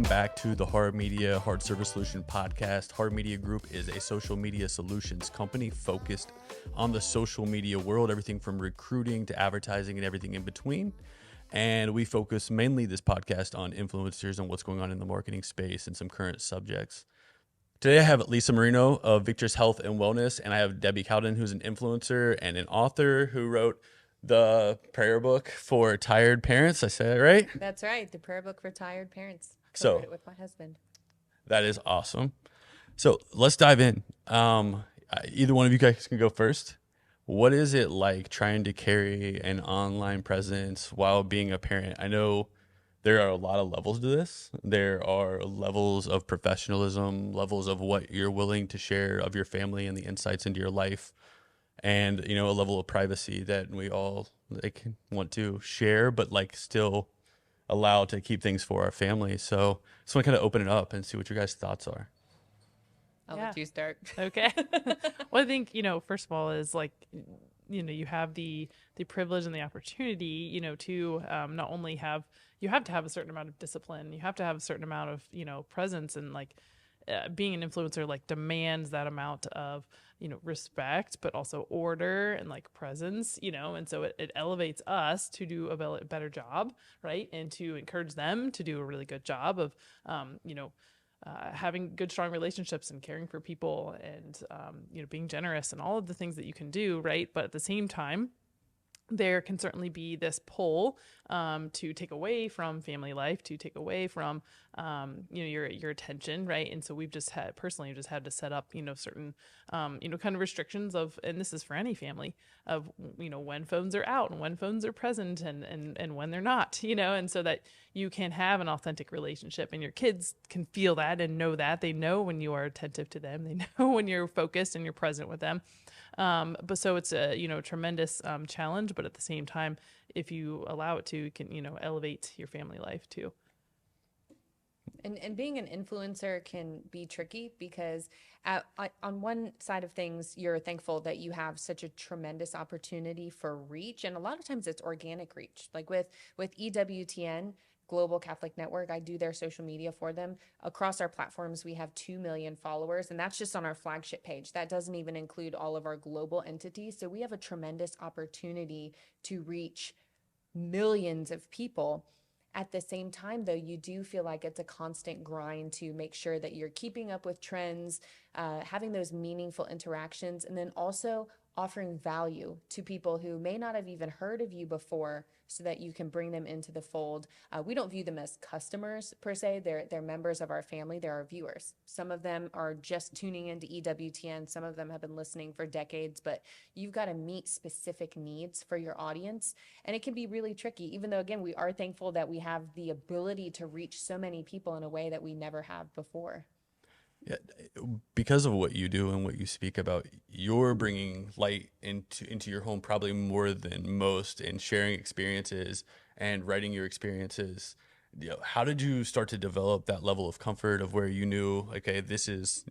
back to the Hard Media Hard Service Solution podcast. Hard Media Group is a social media solutions company focused on the social media world, everything from recruiting to advertising and everything in between. And we focus mainly this podcast on influencers and what's going on in the marketing space and some current subjects. Today I have Lisa Marino of Victress Health and Wellness, and I have Debbie Cowden, who's an influencer and an author who wrote the prayer book for tired parents. I said it right? That's right. The prayer book for tired parents. So wrote it with my husband. That is awesome. So let's dive in. Either one of you guys can go first. What is it like trying to carry an online presence while being a parent? I know there are a lot of levels to this. There are levels of professionalism, levels of what you're willing to share of your family and the insights into your life, and a level of privacy that we all want to share, but still allow to keep things for our family. So just want to kind of open it up and see what your guys' thoughts are. I'll let you start. Okay. Well, I think, first of all is you have the privilege and the opportunity, to not only you have to have a certain amount of discipline, you have to have a certain amount of, presence, and being an influencer demands that amount of respect, but also order and presence, and so it elevates us to do a better job, right? And to encourage them to do a really good job of having good, strong relationships and caring for people and being generous and all of the things that you can do, right? But at the same time, there can certainly be this pull to take away from family life, to take away from your attention, right? And so we've just had to set up certain kind of restrictions of, and this is for any family, of when phones are out and when phones are present and when they're not, and so that you can have an authentic relationship, and your kids can feel that and know that. They know when you are attentive to them, they know when you're focused and you're present with them. But so it's a tremendous challenge, but at the same time, if you allow it to, you can elevate your family life too. And being an influencer can be tricky because on one side of things, you're thankful that you have such a tremendous opportunity for reach, and a lot of times it's organic reach. Like with EWTN, Global Catholic Network, I do their social media for them. Across our platforms, we have 2 million followers, and that's just on our flagship page. That doesn't even include all of our global entities. So we have a tremendous opportunity to reach millions of people. At the same time, though, you do feel like it's a constant grind to make sure that you're keeping up with trends, having those meaningful interactions, and then also offering value to people who may not have even heard of you before, so that you can bring them into the fold. We don't view them as customers per se. They're members of our family. They're our viewers. Some of them are just tuning into EWTN. Some of them have been listening for decades, but you've got to meet specific needs for your audience. And it can be really tricky, even though, again, we are thankful that we have the ability to reach so many people in a way that we never have before. Yeah, because of what you do and what you speak about, you're bringing light into your home probably more than most, and sharing experiences and writing your experiences. How did you start to develop that level of comfort of where you knew, okay, this is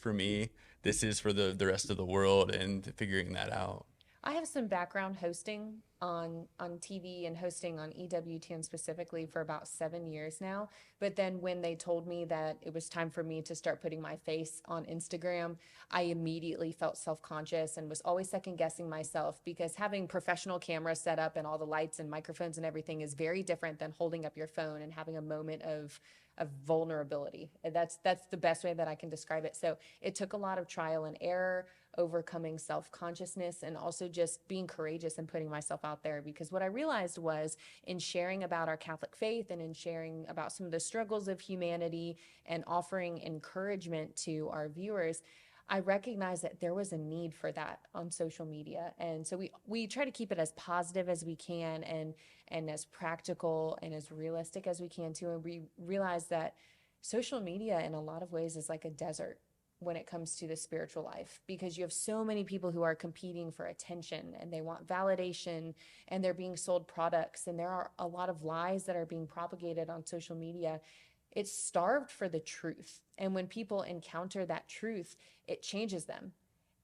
for me, this is for the rest of the world, and figuring that out? I have some background hosting on TV and hosting on EWTN specifically for about 7 years now. But then when they told me that it was time for me to start putting my face on Instagram, I immediately felt self-conscious and was always second guessing myself, because having professional cameras set up and all the lights and microphones and everything is very different than holding up your phone and having a moment of vulnerability. That's the best way that I can describe it. So it took a lot of trial and error, overcoming self-consciousness, and also just being courageous and putting myself out there. Because what I realized was, in sharing about our Catholic faith and in sharing about some of the struggles of humanity and offering encouragement to our viewers, I recognized that there was a need for that on social media. And so we try to keep it as positive as we can, and as practical and as realistic as we can too. And we realized that social media in a lot of ways is like a desert when it comes to the spiritual life, because you have so many people who are competing for attention, and they want validation, and they're being sold products, and there are a lot of lies that are being propagated on social media. It's starved for the truth. And when people encounter that truth, it changes them.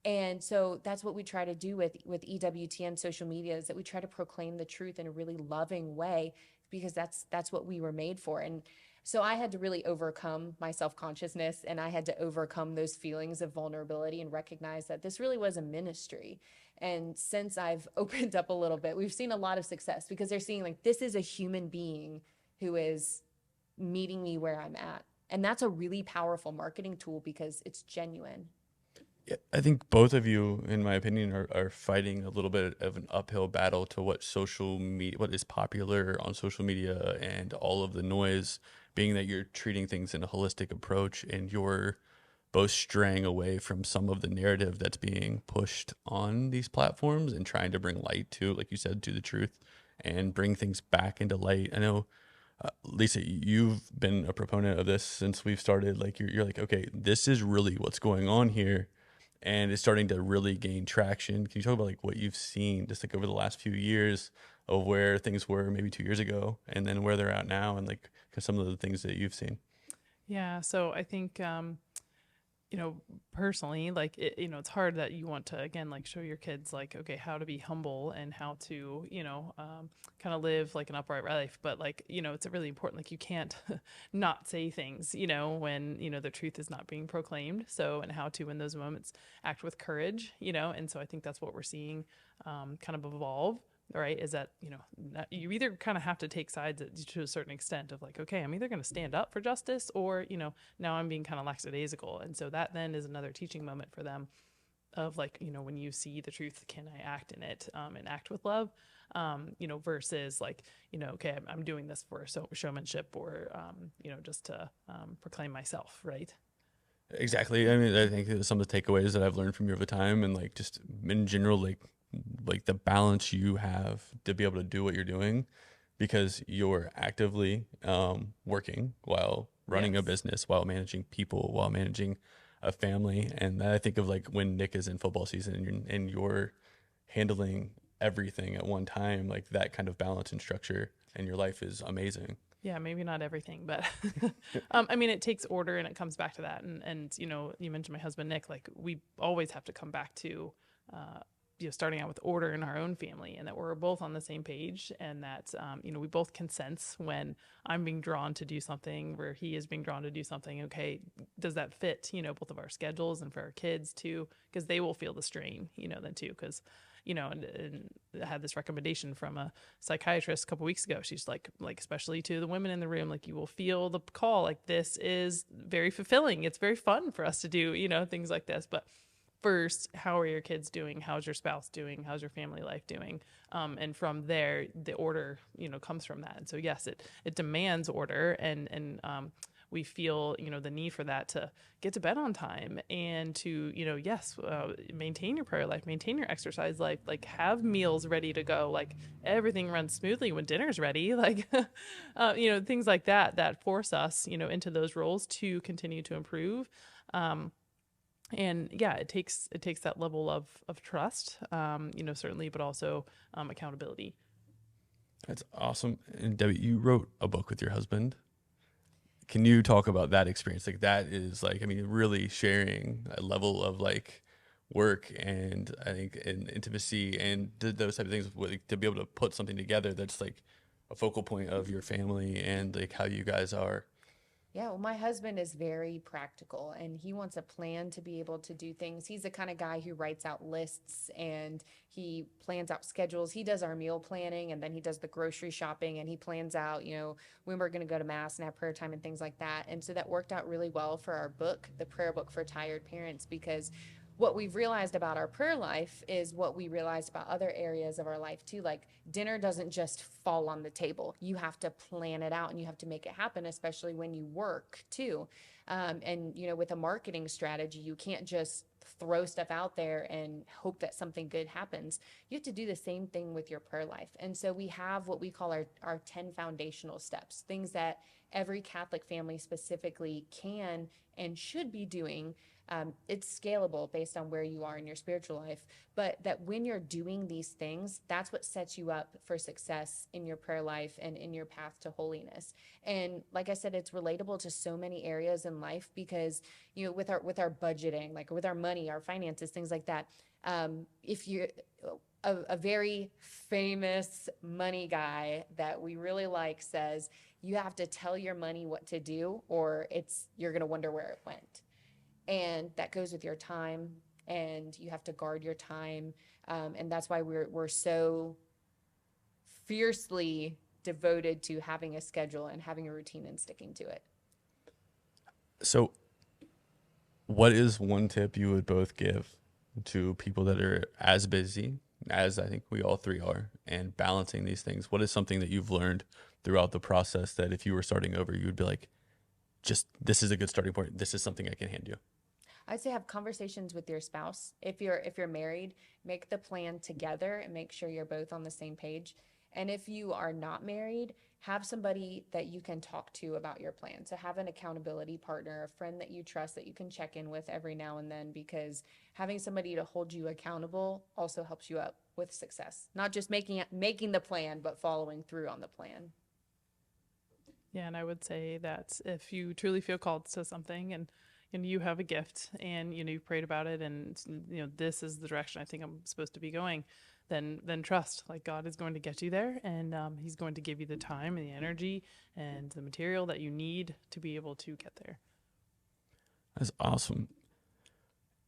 And so that's what we try to do with EWTN social media, is that we try to proclaim the truth in a really loving way, because that's what we were made for. And So I had to really overcome my self-consciousness, and I had to overcome those feelings of vulnerability and recognize that this really was a ministry. And since I've opened up a little bit, we've seen a lot of success because they're seeing like, this is a human being who is meeting me where I'm at. And that's a really powerful marketing tool because it's genuine. Yeah, I think both of you, in my opinion, are fighting a little bit of an uphill battle to what social media, what is popular on social media, and all of the noise. Being that you're treating things in a holistic approach, and you're both straying away from some of the narrative that's being pushed on these platforms, and trying to bring light to, like you said, to the truth, and bring things back into light. I know, Lisa, you've been a proponent of this since we've started. Like you're like, okay, this is really what's going on here, and it's starting to really gain traction. Can you talk about like what you've seen just like over the last few years of where things were maybe 2 years ago, and then where they're at now, and like some of the things that you've seen? Yeah. So I think, personally, like, it's hard that you want to, again, like show your kids like, okay, how to be humble and how to, kind of live like an upright life. But like, it's really important. Like you can't not say things, when, the truth is not being proclaimed. So, and how to, in those moments, act with courage, and so I think that's what we're seeing kind of evolve. Right, is that you either kind of have to take sides to a certain extent of like, okay, I'm either going to stand up for justice, or now I'm being kind of lackadaisical. And so that then is another teaching moment for them of like, when you see the truth, can I act in it, and act with love, versus like, okay, I'm doing this for showmanship, or just to proclaim myself, right? Exactly. I mean, I think some of the takeaways that I've learned from you over time, and like just in general, like the balance you have to be able to do what you're doing, because you're actively working while running a Yes. business, while managing people, while managing a family. And I think of like when Nick is in football season, and you're handling everything at one time, like that kind of balance and structure in your life is amazing. Yeah, maybe not everything, but I mean, it takes order, and it comes back to that. And you mentioned my husband Nick. Like we always have to come back to, starting out with order in our own family, and that we're both on the same page, and that we both can sense when I'm being drawn to do something, where he is being drawn to do something. Okay, does that fit? Both of our schedules, and for our kids too, because they will feel the strain. Then too, because and I had this recommendation from a psychiatrist a couple weeks ago. She's like, especially to the women in the room, like you will feel the call. Like this is very fulfilling. It's very fun for us to do, things like this. But first, how are your kids doing? How's your spouse doing? How's your family life doing? And from there, the order, comes from that. And so yes, it demands order, and we feel, the need for that to get to bed on time, and to, maintain your prayer life, maintain your exercise life, like have meals ready to go, like everything runs smoothly when dinner's ready, like, things like that force us, into those roles to continue to improve. And yeah, it takes that level of trust, certainly, but also accountability. That's awesome. And Debbie, you wrote a book with your husband. Can you talk about that experience? Like that is like, I mean, really sharing a level of like work, and I think and intimacy, and those type of things, like, to be able to put something together that's like a focal point of your family, and like how you guys are. Yeah, well, my husband is very practical and he wants a plan to be able to do things. He's the kind of guy who writes out lists and he plans out schedules. He does our meal planning, and then he does the grocery shopping, and he plans out, when we're going to go to mass and have prayer time and things like that. And so that worked out really well for our book, The Prayer Book for Tired Parents, because what we've realized about our prayer life is what we realized about other areas of our life too. Like dinner doesn't just fall on the table. You have to plan it out and you have to make it happen, especially when you work too. And with a marketing strategy, you can't just throw stuff out there and hope that something good happens. You have to do the same thing with your prayer life. And so we have what we call our 10 foundational steps, things that every Catholic family specifically can and should be doing. It's scalable based on where you are in your spiritual life, but that when you're doing these things, that's what sets you up for success in your prayer life and in your path to holiness. And like I said, it's relatable to so many areas in life, because with our budgeting, like with our money, our finances, things like that. If you're a very famous money guy that we really like says, you have to tell your money what to do, or you're going to wonder where it went. And that goes with your time, and you have to guard your time. And that's why we're so fiercely devoted to having a schedule and having a routine and sticking to it. So what is one tip you would both give to people that are as busy as I think we all three are and balancing these things? What is something that you've learned throughout the process that if you were starting over, you would be like, just, this is a good starting point. This is something I can hand you. I'd say have conversations with your spouse. If you're married, make the plan together and make sure you're both on the same page. And if you are not married, have somebody that you can talk to about your plan. So have an accountability partner, a friend that you trust that you can check in with every now and then, because having somebody to hold you accountable also helps you up with success. Not just making the plan, but following through on the plan. Yeah, and I would say that if you truly feel called to something and you have a gift and you've prayed about it and this is the direction I think I'm supposed to be going, then trust, like, God is going to get you there, and he's going to give you the time and the energy and the material that you need to be able to get there. That's awesome.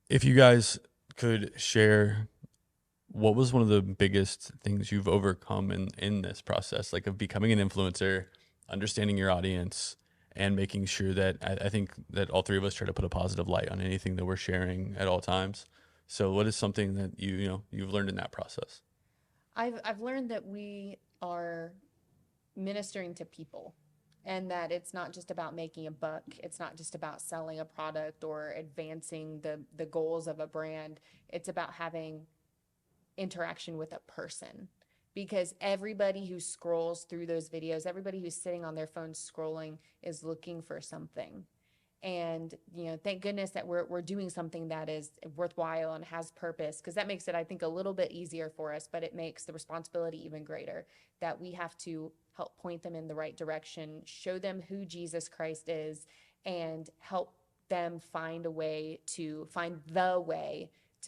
If you guys could share, what was one of the biggest things you've overcome in this process, like of becoming an influencer, understanding your audience, and making sure that I think that all three of us try to put a positive light on anything that we're sharing at all times. So what is something that you've learned in that process? I've learned that we are ministering to people, and that it's not just about making a buck. It's not just about selling a product or advancing the goals of a brand. It's about having interaction with a person, because everybody who scrolls through those videos, everybody who's sitting on their phone scrolling is looking for something. And, thank goodness that we're doing something that is worthwhile and has purpose, because that makes it, I think, a little bit easier for us, but it makes the responsibility even greater, that we have to help point them in the right direction, show them who Jesus Christ is, and help them find the way to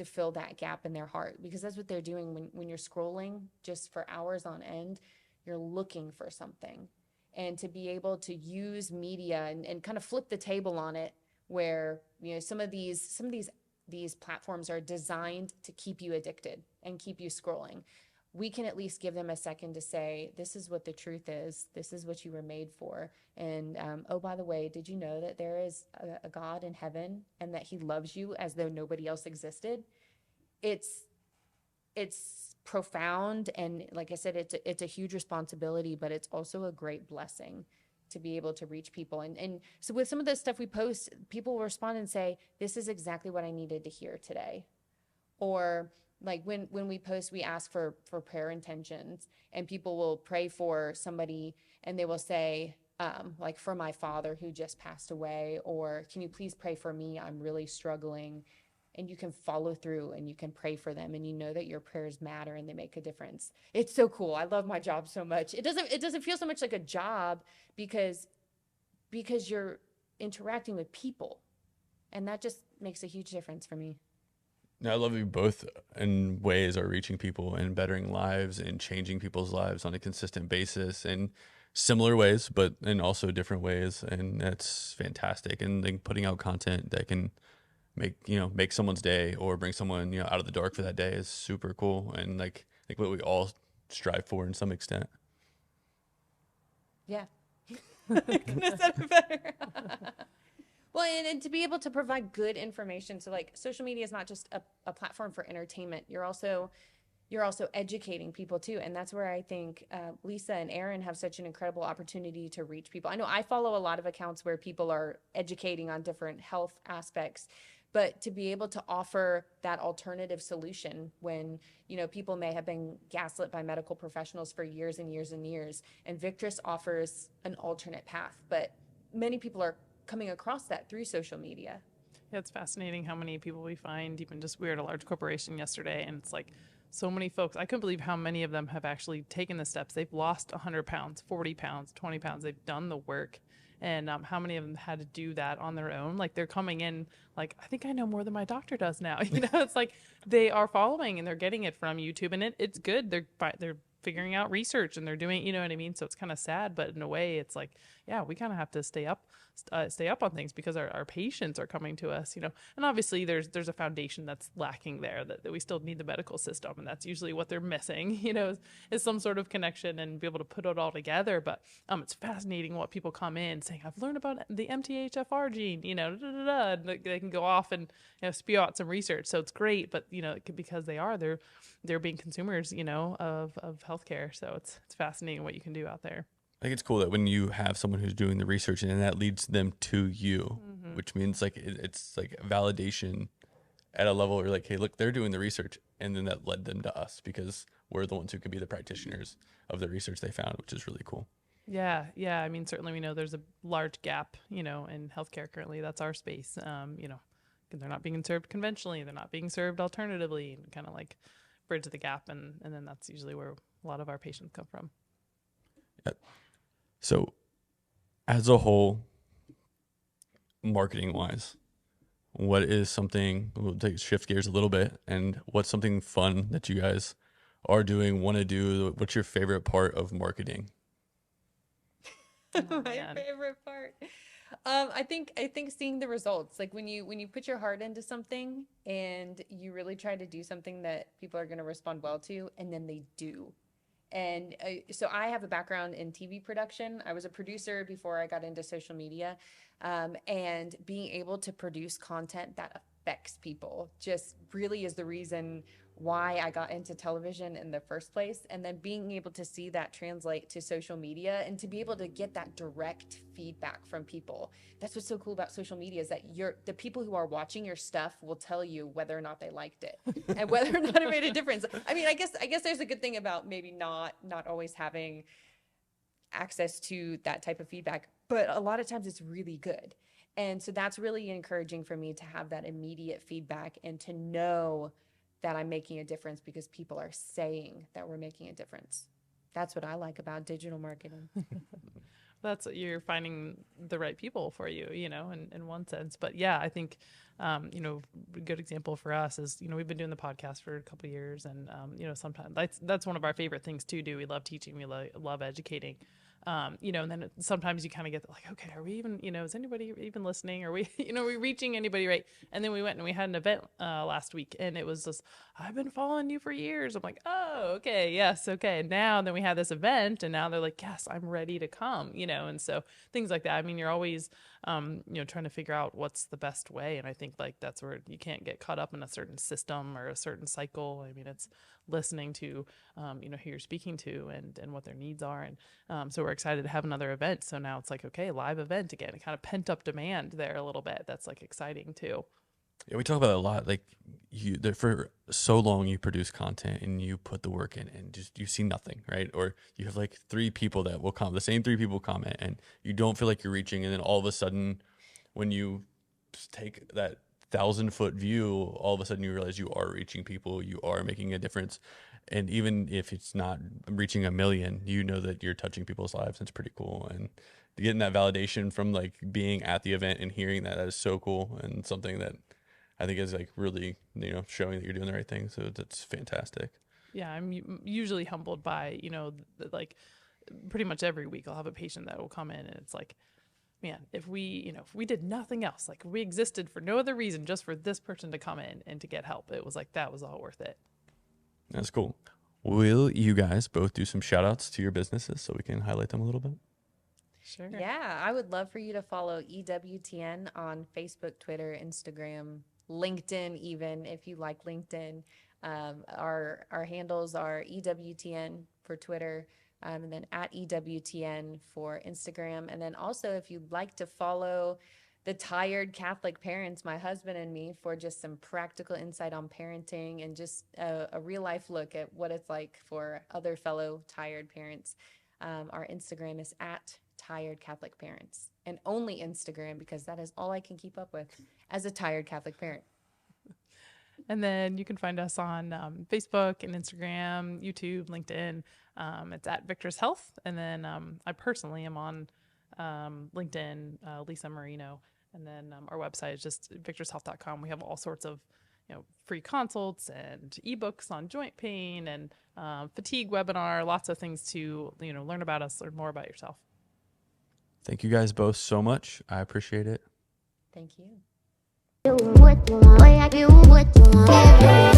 fill that gap in their heart. Because that's what they're doing when you're scrolling just for hours on end. You're looking for something. And to be able to use media and kind of flip the table on it, where some of these platforms are designed to keep you addicted and keep you scrolling. We can at least give them a second to say, this is what the truth is. This is what you were made for. And oh, by the way, did you know that there is a God in heaven and that he loves you as though nobody else existed? It's profound, and like I said, it's a huge responsibility, but it's also a great blessing to be able to reach people. And so with some of the stuff we post, people will respond and say, this is exactly what I needed to hear today. Or like when we post, we ask for prayer intentions, and people will pray for somebody and they will say, like, for my father who just passed away, or can you please pray for me? I'm really struggling. And you can follow through and you can pray for them, and that your prayers matter and they make a difference. It's so cool. I love my job so much. It doesn't feel so much like a job, because you're interacting with people, and that just makes a huge difference for me. I love you both in ways are reaching people and bettering lives and changing people's lives on a consistent basis in similar ways, but in also different ways. And that's fantastic. And then putting out content that can make someone's day or bring someone, out of the dark for that day is super cool. And like what we all strive for in some extent. Yeah. Couldn't have said it better. Well, and to be able to provide good information. So like social media is not just a platform for entertainment. You're also educating people too. And that's where I think Lisa and Aaron have such an incredible opportunity to reach people. I know I follow a lot of accounts where people are educating on different health aspects, but to be able to offer that alternative solution when, people may have been gaslit by medical professionals for years and years and years, and Victress offers an alternate path. But many people are coming across that through social media. Yeah, it's fascinating how many people we find. Even just, we were at a large corporation yesterday, and it's like so many folks. I couldn't believe how many of them have actually taken the steps. They've lost 100 pounds, 40 pounds, 20 pounds. They've done the work. And how many of them had to do that on their own? Like, they're coming in like, I think I know more than my doctor does now. It's like they are following and they're getting it from YouTube, and it's good. They're figuring out research and they're doing, you know what I mean? So it's kind of sad, but in a way it's like, yeah, we kind of have to stay up on things because our patients are coming to us, you know, and obviously there's a foundation that's lacking there that we still need the medical system. And that's usually what they're missing, you know, is some sort of connection and be able to put it all together. But it's fascinating what people come in saying, I've learned about the MTHFR gene, you know, and they can go off and, you know, spew out some research. So it's great, but you know, because they're being consumers, you know, of healthcare. So it's fascinating what you can do out there. I think it's cool that when you have someone who's doing the research and that leads them to you, which means like it's like validation at a level where like, hey, look, they're doing the research, and then that led them to us because we're the ones who could be the practitioners of the research they found, which is really cool. Yeah. I mean, certainly we know there's a large gap, you know, in healthcare currently. That's our space. You know, they're not being served conventionally, they're not being served alternatively, and kind of like bridge the gap, and then that's usually where a lot of our patients come from. Yeah. So as a whole, marketing wise, what is something, we'll shift gears a little bit, and what's something fun that you guys are doing, want to do? What's your favorite part of marketing? My favorite part. I think seeing the results, like when you put your heart into something and you really try to do something that people are going to respond well to, and then they do. And so I have a background in TV production. I was a producer before I got into social media, and being able to produce content that affects people just really is the reason why I got into television in the first place. And then being able to see that translate to social media and to be able to get that direct feedback from people. That's what's so cool about social media, is that the people who are watching your stuff will tell you whether or not they liked it and whether or not it made a difference. I mean, I guess there's a good thing about maybe not always having access to that type of feedback, but a lot of times it's really good. And so that's really encouraging for me to have that immediate feedback and to know that I'm making a difference because people are saying that we're making a difference. That's what I like about digital marketing. That's what you're finding the right people for you, you know, in one sense. But yeah, I think, you know, a good example for us is, you know, we've been doing the podcast for a couple of years, and, you know, sometimes that's one of our favorite things to do. We love teaching, we love educating. You know, and then sometimes you kind of get like, okay, are we even, you know, is anybody even listening? Are we, you know, are we reaching anybody right? And then we went and we had an event last week, and it was just, I've been following you for years. I'm like, oh, okay, yes, okay. And now then we had this event, and now they're like, yes, I'm ready to come, you know, and so things like that. I mean, you're always, you know, trying to figure out what's the best way. And I think like that's where you can't get caught up in a certain system or a certain cycle. I mean, it's listening to, you know, who you're speaking to and what their needs are. And so we're excited to have another event. So now it's like, okay, live event again, kind of pent up demand there a little bit. That's like exciting too. Yeah, we talk about it a lot. Like for so long, you produce content and you put the work in, and just you see nothing, right? Or you have like three people that will comment, the same three people comment, and you don't feel like you're reaching. And then all of a sudden, when you take that 1,000-foot view, all of a sudden you realize you are reaching people, you are making a difference. And even if it's not reaching 1 million, you know that you're touching people's lives. It's pretty cool. And getting that validation from like being at the event and hearing that is so cool, and something that I think is like really, you know, showing that you're doing the right thing. So that's fantastic. Yeah, I'm usually humbled by, you know, like pretty much every week I'll have a patient that will come in, and it's like, man, if we did nothing else, like we existed for no other reason, just for this person to come in and to get help, it was like, that was all worth it. That's cool. Will you guys both do some shout outs to your businesses so we can highlight them a little bit? Sure. Yeah, I would love for you to follow EWTN on Facebook, Twitter, Instagram, LinkedIn, even if you like LinkedIn. Our handles are EWTN for Twitter, and then at EWTN for Instagram. And then also, if you'd like to follow the Tired Catholic Parents, my husband and me, for just some practical insight on parenting and just a real life look at what it's like for other fellow tired parents. Our Instagram is at Tired Catholic Parents, and only Instagram, because that is all I can keep up with as a tired Catholic parent. And then you can find us on Facebook and Instagram, YouTube, LinkedIn. It's at Victress Health. And then I personally am on LinkedIn, Lisa Marino. And then our website is just victresshealth.com. We have all sorts of free consults and ebooks on joint pain and fatigue webinar, lots of things to, learn about us, learn more about yourself. Thank you guys both so much. I appreciate it. Thank you. Do what you want. Boy, I do what you want.